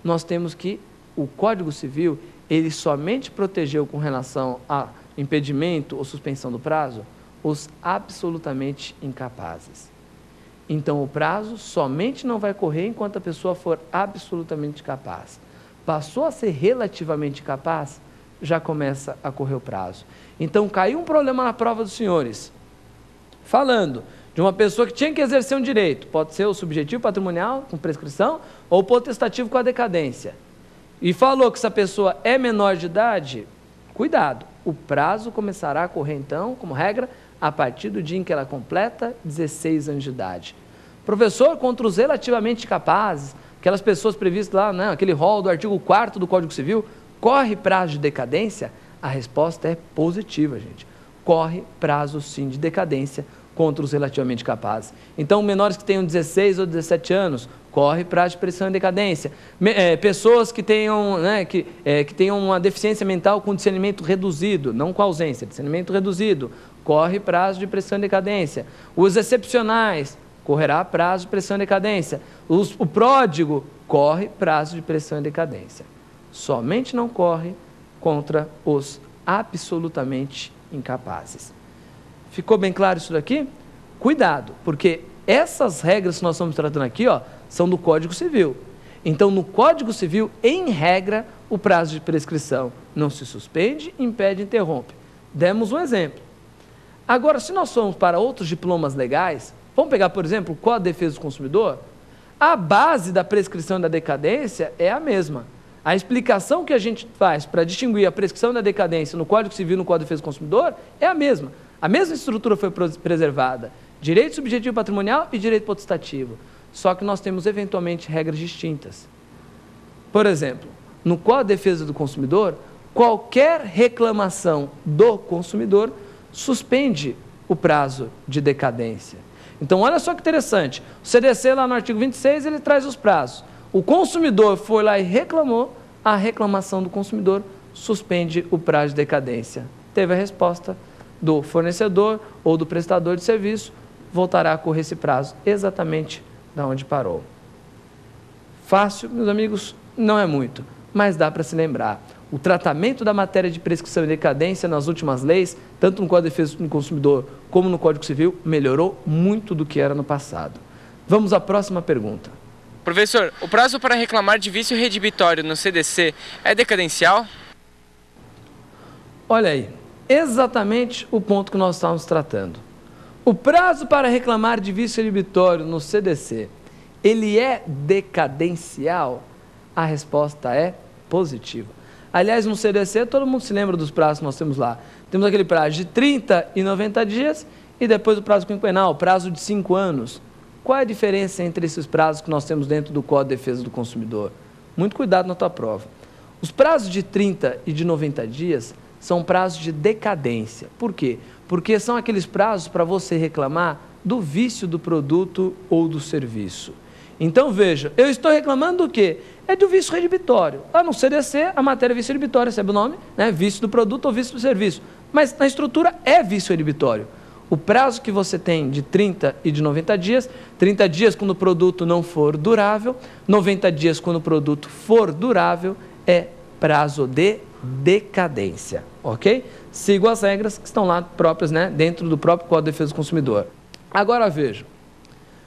nós temos que o Código Civil, ele somente protegeu com relação a impedimento ou suspensão do prazo os absolutamente incapazes. Então, o prazo somente não vai correr enquanto a pessoa for absolutamente capaz. Passou a ser relativamente capaz, já começa a correr o prazo. Então, caiu um problema na prova dos senhores, falando de uma pessoa que tinha que exercer um direito, pode ser o subjetivo patrimonial, com prescrição, ou o potestativo com a decadência. E falou que essa pessoa é menor de idade, cuidado, o prazo começará a correr então, como regra, a partir do dia em que ela completa 16 anos de idade. Professor, contra os relativamente capazes, aquelas pessoas previstas lá, né, aquele rol do artigo 4º do Código Civil, corre prazo de decadência? A resposta é positiva, gente. Corre prazo sim de decadência contra os relativamente capazes. Então, menores que tenham 16 ou 17 anos, corre prazo de prescrição e decadência. Pessoas que tenham, né, que tenham uma deficiência mental com discernimento reduzido, não com ausência, discernimento reduzido, corre prazo de prescrição e decadência. Os excepcionais, correrá prazo de prescrição e decadência. O pródigo, corre prazo de prescrição e decadência. Somente não corre contra os absolutamente incapazes. Ficou bem claro isso daqui? Cuidado, porque essas regras que nós estamos tratando aqui, ó, são do Código Civil. Então, no Código Civil, em regra, o prazo de prescrição não se suspende, impede, interrompe. Demos um exemplo. Agora, se nós formos para outros diplomas legais, vamos pegar, por exemplo, o Código de Defesa do Consumidor, a base da prescrição e da decadência é a mesma. A explicação que a gente faz para distinguir a prescrição da decadência no Código Civil e no Código de Defesa do Consumidor é a mesma. A mesma estrutura foi preservada. Direito subjetivo patrimonial e direito potestativo. Só que nós temos, eventualmente, regras distintas. Por exemplo, no Código de Defesa do Consumidor, qualquer reclamação do consumidor suspende o prazo de decadência. Então, olha só que interessante. O CDC, lá no artigo 26, ele traz os prazos. O consumidor foi lá e reclamou, a reclamação do consumidor suspende o prazo de decadência. Teve a resposta do fornecedor ou do prestador de serviço, voltará a correr esse prazo exatamente da onde parou. Fácil, meus amigos, não é muito, mas dá para se lembrar. O tratamento da matéria de prescrição e decadência nas últimas leis, tanto no Código de Defesa do Consumidor como no Código Civil, melhorou muito do que era no passado. Vamos à próxima pergunta. Professor, o prazo para reclamar de vício redibitório no CDC é decadencial? Olha aí, exatamente o ponto que nós estávamos tratando. O prazo para reclamar de vício redibitório no CDC, ele é decadencial? A resposta é positiva. Aliás, no CDC, todo mundo se lembra dos prazos que nós temos lá. Temos aquele prazo de 30 e 90 dias e depois o prazo quinquenal, prazo de 5 anos. Qual é a diferença entre esses prazos que nós temos dentro do Código de Defesa do Consumidor? Muito cuidado na tua prova. Os prazos de 30 e de 90 dias são prazos de decadência. Por quê? Porque são aqueles prazos para você reclamar do vício do produto ou do serviço. Então, veja, eu estou reclamando do quê? É do vício redibitório. Lá no CDC, a matéria é vício redibitório, recebe o nome, né? Vício do produto ou vício do serviço. Mas na estrutura é vício redibitório. O prazo que você tem de 30 e de 90 dias, 30 dias quando o produto não for durável, 90 dias quando o produto for durável, é prazo de decadência, ok? Sigo as regras que estão lá próprias, né, dentro do próprio Código de Defesa do Consumidor. Agora veja,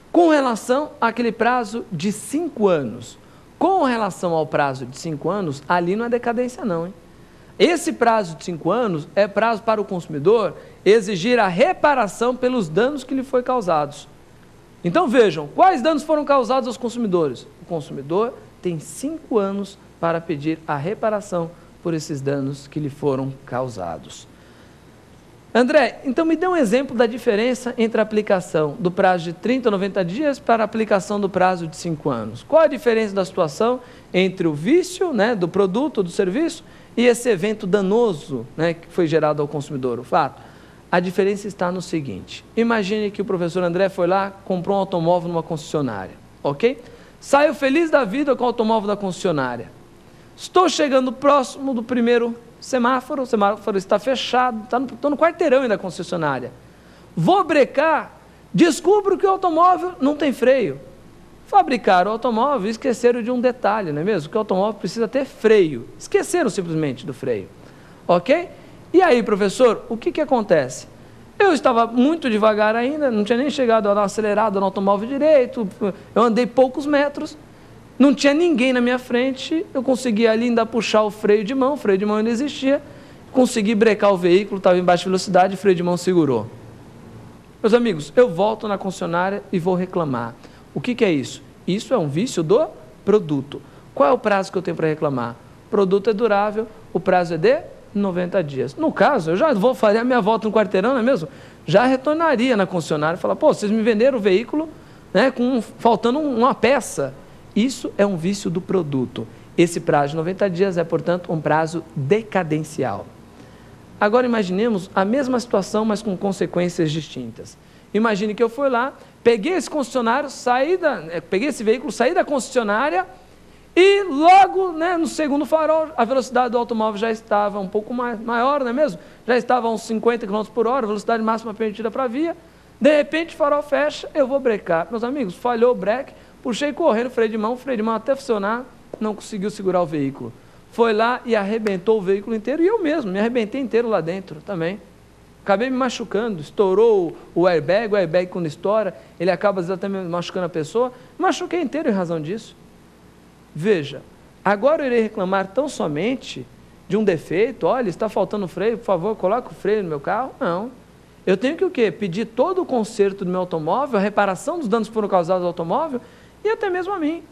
com relação àquele prazo de 5 anos, com relação ao prazo de 5 anos, ali não é decadência não, hein? Esse prazo de 5 anos é prazo para o consumidor exigir a reparação pelos danos que lhe foi causados. Então vejam, quais danos foram causados aos consumidores? O consumidor tem 5 anos para pedir a reparação por esses danos que lhe foram causados. André, então me dê um exemplo da diferença entre a aplicação do prazo de 30 a 90 dias para a aplicação do prazo de 5 anos. Qual a diferença da situação entre o vício, né, do produto ou do serviço e esse evento danoso, né, que foi gerado ao consumidor? O fato, a diferença está no seguinte: imagine que o professor André foi lá, comprou um automóvel numa concessionária, ok? Saiu feliz da vida com o automóvel da concessionária. Estou chegando próximo do primeiro semáforo, o semáforo está fechado, estou no quarteirão ainda da concessionária. Vou brecar, descubro que o automóvel não tem freio. Fabricaram o automóvel e esqueceram de um detalhe, não é mesmo? Que o automóvel precisa ter freio. Esqueceram simplesmente do freio. Ok? E aí, professor, o que acontece? Eu estava muito devagar ainda, não tinha nem chegado a dar uma acelerada no automóvel direito, eu andei poucos metros, não tinha ninguém na minha frente, eu consegui ali ainda puxar o freio de mão ainda existia, consegui brecar o veículo, estava em baixa velocidade, o freio de mão segurou. Meus amigos, eu volto na concessionária e vou reclamar. O que é isso? Isso é um vício do produto. Qual é o prazo que eu tenho para reclamar? O produto é durável, o prazo é de 90 dias. No caso, eu já vou fazer a minha volta no quarteirão, não é mesmo? Já retornaria na concessionária e falar, pô, vocês me venderam o veículo, né, faltando uma peça. Isso é um vício do produto. Esse prazo de 90 dias é, portanto, um prazo decadencial. Agora imaginemos a mesma situação, mas com consequências distintas. Imagine que eu fui lá, peguei esse concessionário, peguei esse veículo, saí da concessionária e logo, né, no segundo farol, a velocidade do automóvel já estava um pouco maior, não é mesmo? Já estava a uns 50 km por hora, velocidade máxima permitida para a via. De repente o farol fecha, eu vou brecar. Meus amigos, falhou o breque, puxei correndo o freio de mão até funcionar, não conseguiu segurar o veículo. Foi lá e arrebentou o veículo inteiro, e eu mesmo me arrebentei inteiro lá dentro também. Acabei me machucando, estourou o airbag quando estoura, ele acaba exatamente machucando a pessoa, machuquei inteiro em razão disso. Veja, agora eu irei reclamar tão somente de um defeito, olha, está faltando freio, por favor, coloque o freio no meu carro? Não. Eu tenho que o quê? Pedir todo o conserto do meu automóvel, a reparação dos danos que foram causados ao automóvel e até mesmo a mim.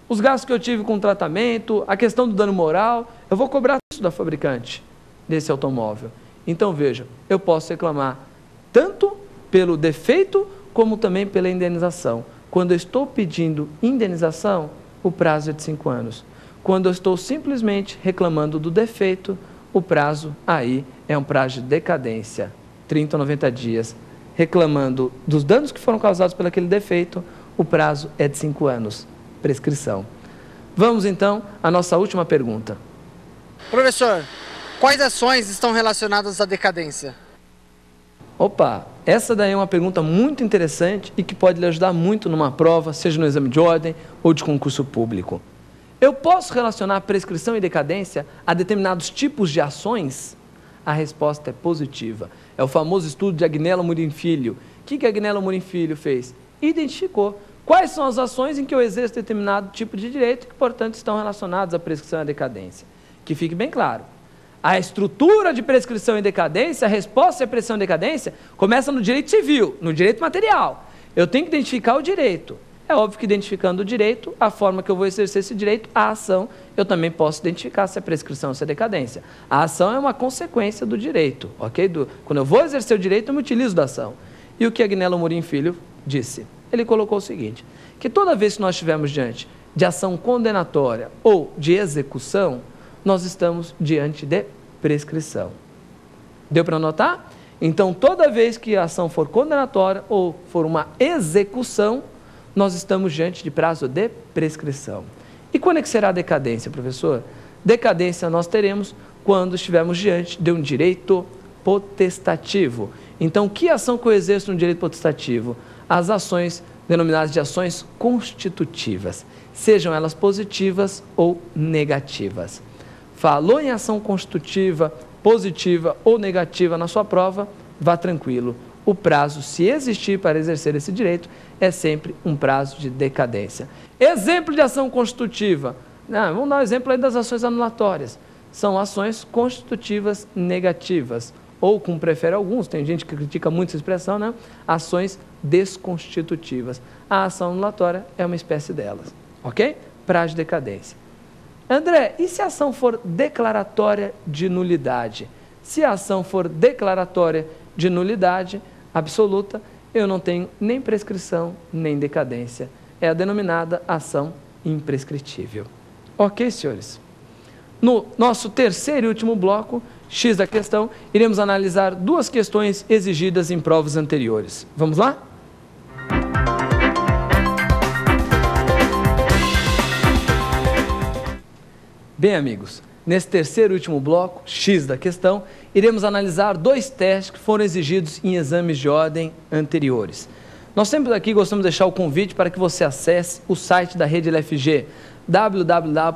Os gastos que eu tive com o tratamento, a questão do dano moral, eu vou cobrar isso da fabricante desse automóvel. Então veja, eu posso reclamar tanto pelo defeito como também pela indenização. Quando eu estou pedindo indenização, o prazo é de 5 anos. Quando eu estou simplesmente reclamando do defeito, o prazo aí é um prazo de decadência, 30 a 90 dias. Reclamando dos danos que foram causados por aquele defeito, o prazo é de 5 anos, prescrição. Vamos então à nossa última pergunta. Professor, quais ações estão relacionadas à decadência? Opa, essa daí é uma pergunta muito interessante e que pode lhe ajudar muito numa prova, seja no exame de ordem ou de concurso público. Eu posso relacionar prescrição e decadência a determinados tipos de ações? A resposta é positiva. É o famoso estudo de Agnello Murin Filho. O que Agnello Murin Filho fez? Identificou quais são as ações em que eu exerço determinado tipo de direito que, portanto, estão relacionadas à prescrição e à decadência. Que fique bem claro. A estrutura de prescrição e decadência, a resposta à prescrição e decadência, começa no direito civil, no direito material. Eu tenho que identificar o direito. É óbvio que identificando o direito, a forma que eu vou exercer esse direito, a ação, eu também posso identificar se é prescrição ou se é decadência. A ação é uma consequência do direito, ok? Quando eu vou exercer o direito, eu me utilizo da ação. E o que Agnello Murin Filho disse? Ele colocou o seguinte, que toda vez que nós estivermos diante de ação condenatória ou de execução, nós estamos diante de prescrição. Deu para notar? Então, toda vez que a ação for condenatória ou for uma execução, nós estamos diante de prazo de prescrição. E quando é que será a decadência, professor? Decadência nós teremos quando estivermos diante de um direito potestativo. Então, que ação que eu exerço no direito potestativo? As ações denominadas de ações constitutivas, sejam elas positivas ou negativas. Falou em ação constitutiva, positiva ou negativa na sua prova, vá tranquilo. O prazo, se existir para exercer esse direito, é sempre um prazo de decadência. Exemplo de ação constitutiva. Vamos dar um exemplo aí das ações anulatórias. São ações constitutivas negativas. Ou, como prefere alguns, tem gente que critica muito essa expressão, né? Ações desconstitutivas. A ação anulatória é uma espécie delas. Ok? Prazo de decadência. André, e se a ação for declaratória de nulidade? Se a ação for declaratória de nulidade absoluta, eu não tenho nem prescrição, nem decadência. É a denominada ação imprescritível. Ok, senhores? No nosso terceiro e último bloco, X da questão, iremos analisar duas questões exigidas em provas anteriores. Vamos lá? Bem, amigos, nesse terceiro e último bloco, X da questão, iremos analisar dois testes que foram exigidos em exames de ordem anteriores. Nós sempre aqui gostamos de deixar o convite para que você acesse o site da Rede LFG, www